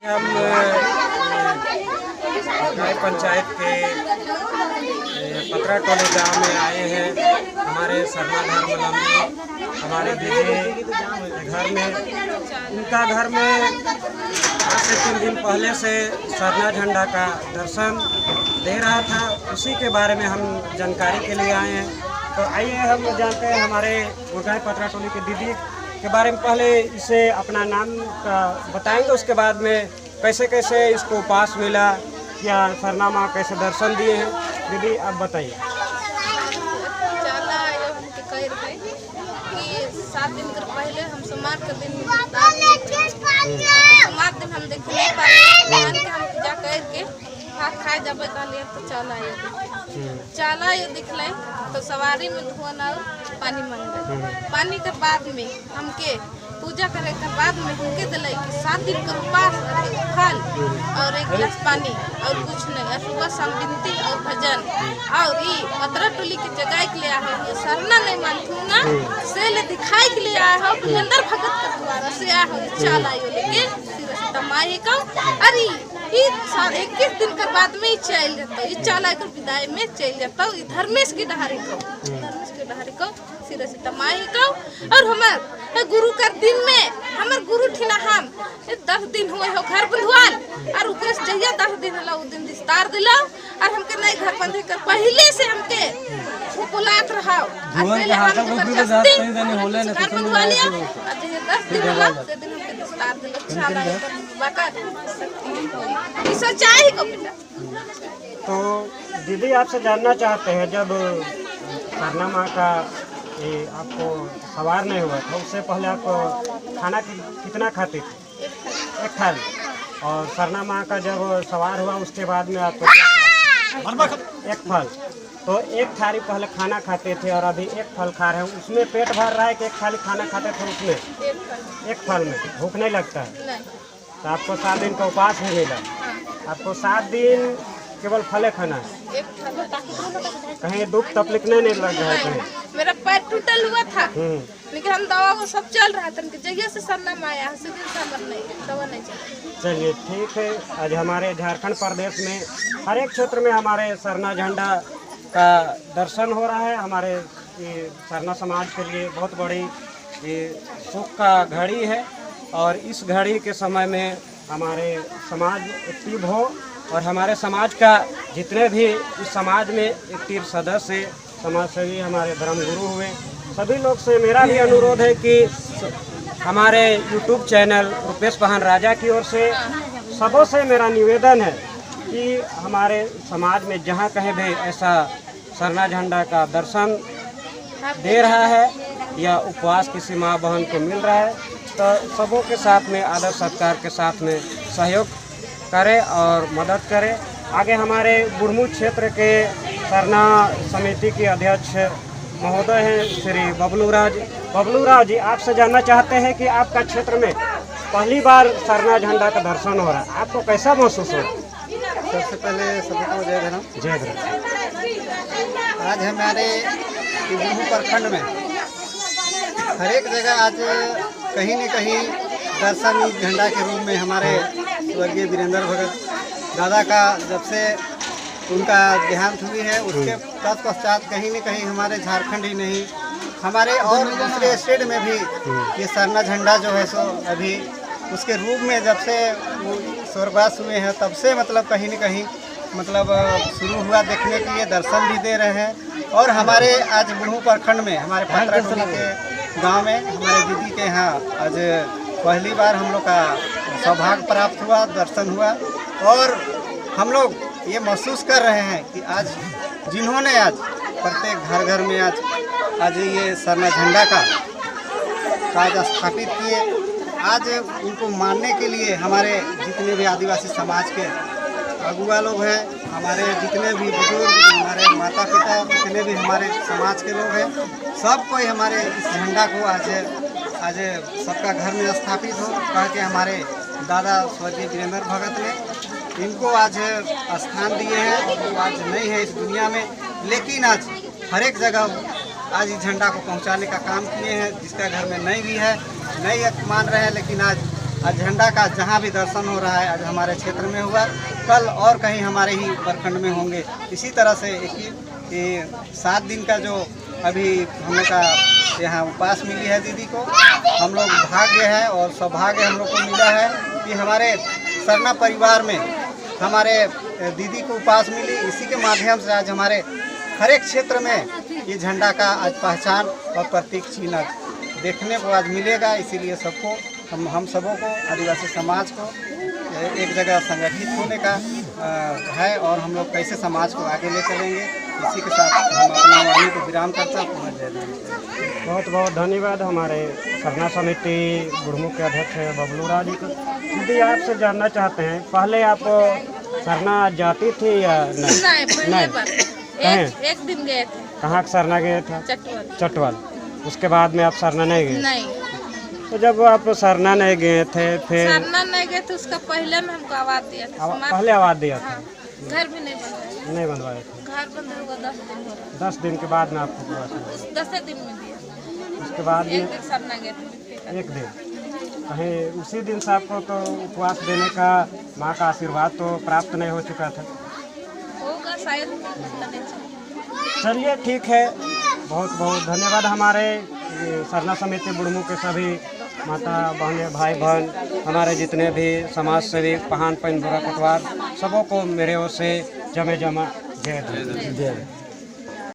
हम गाय पंचायत के पतरा टोली गांव में आए हैं। हमारे सरना धर्मावलंबी हमारे दीदी घर में, उनका घर में आज से 3 दिन पहले से सरना झंडा का दर्शन दे रहा था। उसी के बारे में हम जानकारी के लिए आए हैं। तो आइए हम जानते हैं हमारे गाय पतरा टोली के दीदी के बारे में। पहले इसे अपना नाम बताएंगे, उसके बाद में कैसे कैसे इसको पास मिला या सरना माँ कैसे दर्शन दिए हैं। दीदी आप बताइए। चला कि 7 दिन कर पहले हम सोमवार के दिन सोमवार दिन हम देख नहीं पाए, हम पूजा करके भात खाए जब कहलिए तो चला ये दिखल तो सवारी में धुआं और पानी मंगल। पानी के बाद में हमके पूजा करे के बाद में हमके दिलाई कि 7 दिन के उपास, फल और 1 गिलास पानी और कुछ नहीं। सुबह शाम बिनती और भजन और ये पतरा टोली की जगह के लिए आए हो। सरना नहीं मानती ना से ले दिखाई के लिए आए हो। वीरेंद्र भगत के द्वारा से आए हो। चल आयो लेके तमाही का अरे 21 दिन के बाद में ही चल जाता है। चला कर विदाई में चल जाता है। धर्मेश की डहारी को सिर से तमाही को और हमार गुरु का दिन में हमार गुरु ठिना हम 10 दिन हुए हो घर बंधुआल और ऊपर से जहिया 10 दिन होला उ दिन विस्तार दिला और हमके नहीं घर बंधे कर पहले से हमके वो बुलात रहा होले न तो सुन लिया 10 दिन होला से दिन हमके विस्तार दिला। चला बाका सच्चाई को बेटा। तो दीदी आपसे जानना चाहते हैं, जब सरना माँ का ये आपको सवार नहीं हुआ था उससे पहले आप खाना कितना खाते थे? 1 थाली। और सरना माँ का जब सवार हुआ उसके बाद में आप 1 फल, तो 1 थाली पहले खाना खाते थे और अभी 1 फल खा रहे हैं। उसमें पेट भर रहा है कि 1 थाली खाना खाते थे उसमें 1 फल में भूख नहीं लगता है? तो आपको 7 दिन का उपवास है मिला। आपको 7 दिन केवल फले खाना है, कहीं दुख तकलीफ नहीं लग रहा है कहीं? मेरा पैर टूटल हुआ था लेकिन हम दवा वो सब चल रहा था। जगह से सरना माया से दवा नहीं चल। चलिए ठीक है। आज हमारे झारखंड प्रदेश में हर एक क्षेत्र में हमारे सरना झंडा का दर्शन हो रहा है। हमारे ये सरना समाज के लिए बहुत बड़ी ये सुख का घड़ी है और इस घड़ी के समय में हमारे समाज एक्टिव हो और हमारे समाज का जितने भी इस समाज में एक्टिव सदस्य समाज सेवी हमारे धर्मगुरु हुए सभी लोग से मेरा भी अनुरोध है कि हमारे YouTube चैनल रुपेश बहन राजा की ओर से सबों से मेरा निवेदन है कि हमारे समाज में जहाँ कहीं भी ऐसा सरना झंडा का दर्शन दे रहा है या उपवास किसी माँ बहन को मिल रहा है तो सबों के साथ में आदर सत्कार के साथ में सहयोग करें और मदद करें। आगे हमारे बुढ़मू क्षेत्र के सरना समिति के अध्यक्ष महोदय हैं श्री बबलू राज जी, आपसे जानना चाहते हैं कि आपका क्षेत्र में पहली बार सरना झंडा का दर्शन हो रहा है, आपको कैसा महसूस हो? सबसे पहले सबको जय धर्म। जय धर्म। आज हमारे बुढ़मू प्रखंड में हर एक जगह आज कहीं न कहीं दर्शन झंडा के रूप में हमारे स्वर्गीय वीरेंद्र भगत दादा का जब से उनका देहांत हुई है उसके तत्पश्चात कहीं न कहीं हमारे झारखंड ही नहीं हमारे और दूसरे स्टेट में भी ये सरना झंडा जो है सो अभी उसके रूप में जब से वो स्वर्गवास हुए हैं तब से मतलब कहीं न कहीं मतलब शुरू हुआ देखने के लिए, दर्शन भी दे रहे हैं। और हमारे आज बुढ़मू प्रखंड में हमारे पतरा टोली के गाँव में हमारे दीदी के यहाँ आज पहली बार हम लोग का सौभाग्य प्राप्त हुआ, दर्शन हुआ और हम लोग ये महसूस कर रहे हैं कि आज जिन्होंने आज प्रत्येक घर में आज ये सरना झंडा का आज स्थापित किए, आज उनको मानने के लिए हमारे जितने भी आदिवासी समाज के अगुआ लोग हैं, हमारे जितने भी बुजुर्ग, हमारे माता पिता, जितने भी हमारे समाज के लोग हैं, सब कोई हमारे इस झंडा को आज सबका घर में स्थापित हो कह के हमारे दादा स्वर्गीय वीरेंद्र भगत ने इनको आज स्थान दिए हैं। और वो आज नहीं है इस दुनिया में, लेकिन आज हर एक जगह आज इस झंडा को पहुंचाने का काम किए हैं। जिसका घर में नहीं भी है, नहीं मान रहे हैं, लेकिन आज आज झंडा का जहाँ भी दर्शन हो रहा है आज हमारे क्षेत्र में हुआ, कल और कहीं हमारे ही प्रखंड में होंगे। इसी तरह से ये 7 दिन का जो अभी हम लोग का यहाँ उपवास मिली है दीदी को, हम लोग भाग्य है और सौभाग्य हम लोग को मिला है कि हमारे सरना परिवार में हमारे दीदी को उपवास मिली। इसी के माध्यम से आज हमारे हर एक क्षेत्र में ये झंडा का आज पहचान और प्रतीक चिन्ह देखने को आज मिलेगा। इसीलिए सबको हम सबों को आदिवासी समाज को एक जगह संगठित होने का है और हम लोग कैसे समाज को आगे ले चलेंगे, इसी के साथ हम अपना वाणी को विराम करते हैं। बहुत बहुत धन्यवाद हमारे सरना समिति बुढ़मू के अध्यक्ष बबलू राज जी को। दीदी आपसे जानना चाहते हैं, पहले आप सरना जाती थी या नहीं? नहीं, पहले एक दिन गए थे। कहाँ सरना गए थे? चटवाल। उसके बाद में आप सरना नहीं गए? नहीं। तो जब आप सरना नहीं गए थे फिर? सरना नहीं गए थे, उसका पहले में हमको आवाज दिया था। पहले आवाज दिया था? हाँ। घर भी नहीं बनवाए थे। घर बंद होगा 10 दिन हो रहा। 10 दिन के बाद में आपको 10 दिन में दिया। उसके बाद एक दिन सरना गए थे। एक दिन कहीं उसी दिन से आपको तो उपवास देने का माँ का आशीर्वाद तो प्राप्त नहीं हो चुका था? होगा शायद। चलिए ठीक है, बहुत बहुत धन्यवाद। हमारे सरना समिति बुढ़मू के सभी माता बहनें भाई बहन, हमारे जितने भी समाज सेवी पहान पैन बुरा पटवार, सबों को मेरे ओर से जमे जमा जय।